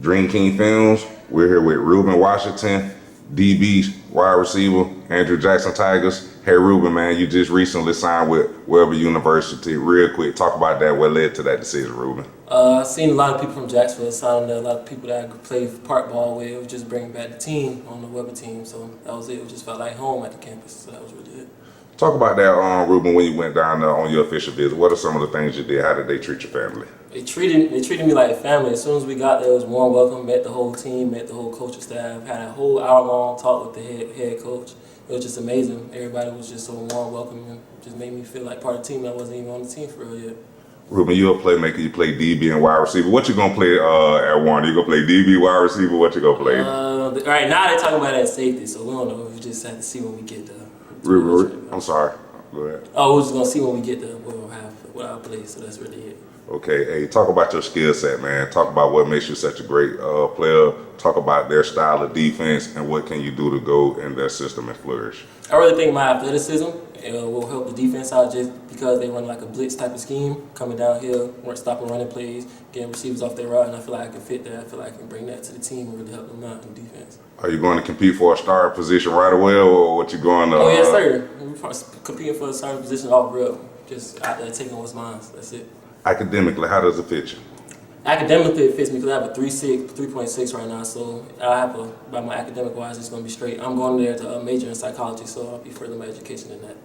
Dreamkingfilmz. We're here with Reuben Washington, DB wide receiver, Andrew Jackson Tigers. Hey Reuben, man, you just recently signed with Weber University. Real quick, talk about that. What led to that decision, Reuben? I've seen a lot of people from Jacksonville signing there, a lot of people that I could play park ball with. It was just bringing back the team on the Weber team, so that was it. It just felt like home at the campus, so that was really it. Talk about that, Reuben, when you went down there on your official visit. What are some of the things you did? How did they treat your family? They treated me like family. As soon as we got there, it was warm welcome. Met the whole team, met the whole coaching staff. Had a whole hour-long talk with the head coach. It was just amazing. Everybody was just so warm welcoming. Just made me feel like part of the team that wasn't even on the team for real yet. Reuben, you're a playmaker. You play DB and wide receiver. What you gonna play at Warner? You gonna play DB, wide receiver? What you gonna play? Right now they're talking about that safety, so we don't know. We just have to see when we get there. Reuben, I'm sorry. Go ahead. Oh, we're just gonna see when we get there what I'll play. So that's really it. Okay, hey, talk about your skill set, man. Talk about what makes you such a great player. Talk about their style of defense and what can you do to go in their system and flourish. I really think my athleticism will help the defense out just because they run like a blitz type of scheme, coming downhill, stopping running plays, getting receivers off their route, and I feel like I can fit that. I feel like I can bring that to the team and really help them out in defense. Are you going to compete for a starting position right away, or what you going to? Oh yes, sir. We're competing for a starting position off real, just out there taking what's mine. That's it. Academically, how does it fit you? Academically, it fits me because I have a 3.6 right now, so I have by my academic wise, it's going to be straight. I'm going there to major in psychology, so I'll be further my education in that.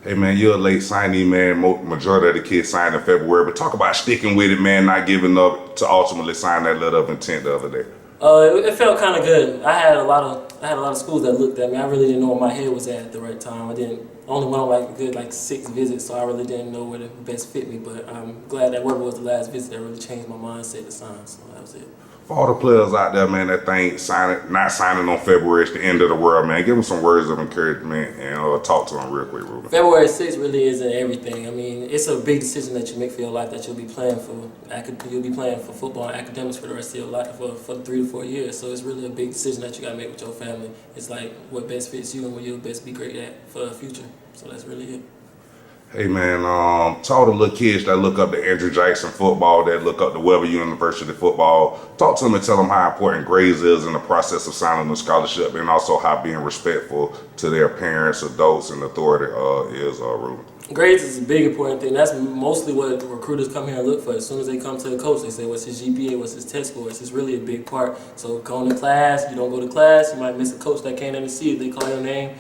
Hey man, you're a late signee, man. Majority of the kids signed in February, but talk about sticking with it, man, not giving up to ultimately sign that letter of intent the other day. It felt kind of good. I had a lot of schools that looked at me. I really didn't know where my head was at the right time. I only went on like a good 6 visits, so I really didn't know where to best fit me. But I'm glad that Weber was the last visit that really changed my mindset to sign. So that was it. For all the players out there, man, that think not signing on February is the end of the world, man. Give them some words of encouragement and talk to them real quick, Reuben. February 6th really isn't everything. I mean, it's a big decision that you make for your life that you'll be playing for. You'll be playing for football and academics for the rest of your life for 3 to 4 years. So it's really a big decision that you got to make with your family. It's like what best fits you and what you'll best be great at for the future. So that's really it. Hey man, to all the little kids that look up to Andrew Jackson football, that look up to Weber University football, talk to them and tell them how important grades is in the process of signing a scholarship, and also how being respectful to their parents, adults, and authority is, Reuben. Grades is a big important thing. That's mostly what recruiters come here and look for. As soon as they come to the coach, they say, what's his GPA, what's his test scores? It's really a big part. So going to class, you don't go to class, you might miss a coach that can't even see if they call your name.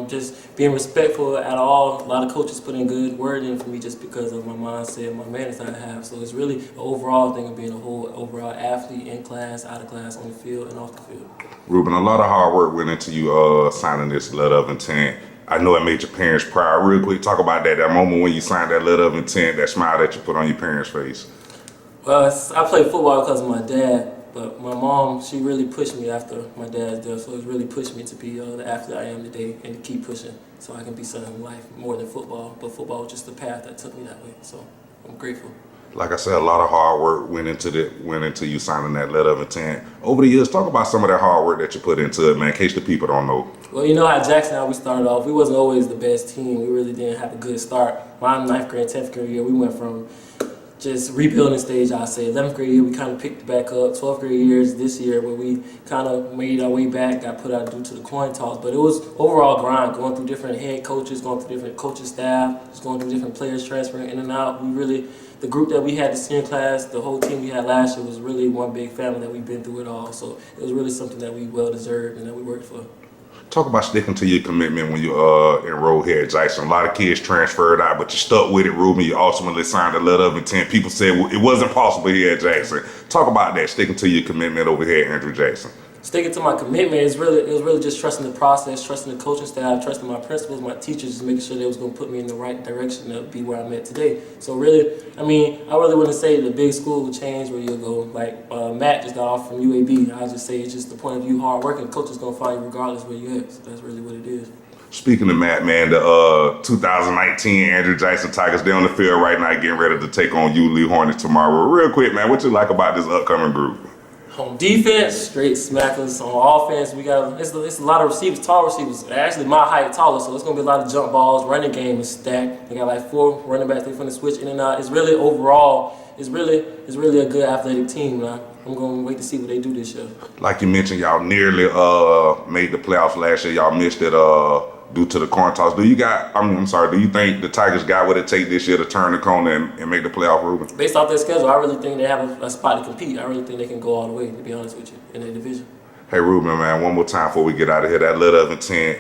Just being respectful at all. A lot of coaches put in good word in for me just because of my mindset and my manners that I have. So it's really an overall thing of being a whole overall athlete in class, out of class, on the field, and off the field. Reuben, a lot of hard work went into you signing this letter of intent. I know it made your parents proud. Real quick, talk about that moment when you signed that letter of intent, that smile that you put on your parents' face. Well, I played football because of my dad, but my mom, she really pushed me after my dad's death, so it really pushed me to be the athlete I am today and to keep pushing so I can be something in life more than football. But football was just the path that took me that way, so I'm grateful. Like I said, a lot of hard work went into you signing that letter of intent. Over the years, talk about some of that hard work that you put into it, man, in case the people don't know. Well, you know how Jackson, how we started off, we wasn't always the best team. We really didn't have a good start. My 9th grade, 10th grade year, we went from just rebuilding stage, I'd say. 11th grade year, we kind of picked it back up. 12th grade years this year, where we kind of made our way back, got put out due to the coin toss. But it was overall grind, going through different head coaches, going through different coaching staff, just going through different players transferring in and out. The group that we had, the senior class, the whole team we had last year was really one big family that we've been through it all. So it was really something that we well deserved and that we worked for. Talk about sticking to your commitment when you enrolled here at Jackson. A lot of kids transferred out, but you stuck with it, Reuben. You ultimately signed a letter of intent. People said it wasn't possible here at Jackson. Talk about that, sticking to your commitment over here at Andrew Jackson. Sticking to my commitment, it was really just trusting the process, trusting the coaching staff, trusting my principals, my teachers, just making sure they was going to put me in the right direction to be where I'm at today. So really, I mean, I really wouldn't say the big school will change where you'll go. Like Matt just got off from UAB. I just say it's just the point of view, hard work, and coach is going to find you regardless where you're at. So that's really what it is. Speaking of Matt, man, the 2019 Andrew Jackson Tigers, they're on the field right now getting ready to take on Lee Hornets tomorrow. Real quick, man, what you like about this upcoming group? On defense, straight smackers. On offense, we got it's a lot of receivers, tall receivers. Actually, my height taller, so it's gonna be a lot of jump balls. Running game is stacked. We got like 4 running backs. They finna switch in and out. It's really overall, it's really a good athletic team, man. I'm going to wait to see what they do this year. Like you mentioned, y'all nearly made the playoffs last year. Y'all missed it due to the coin toss. Do you think the Tigers got what it takes this year to turn the corner and make the playoff, Reuben? Based off their schedule, I really think they have a spot to compete. I really think they can go all the way, to be honest with you, in their division. Hey, Reuben, man, one more time before we get out of here. That letter of intent,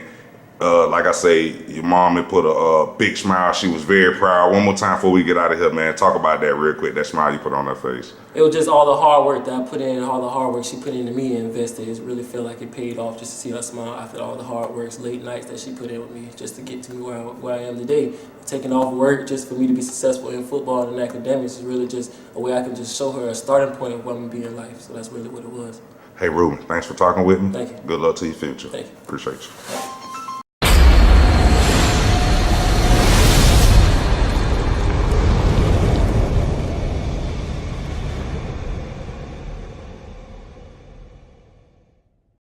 like I say, your mom had put a big smile. She was very proud. One more time before we get out of here, man. Talk about that real quick, that smile you put on her face. It was just all the hard work that I put in, all the hard work she put into me and invested. It really felt like it paid off just to see her smile after all the hard work, late nights that she put in with me just to get to me where I am today. Taking off work just for me to be successful in football and academics is really just a way I can just show her a starting point of what I'm going to be in life. So that's really what it was. Hey, Reuben, thanks for talking with me. Thank you. Good luck to your future. Thank you. Appreciate you.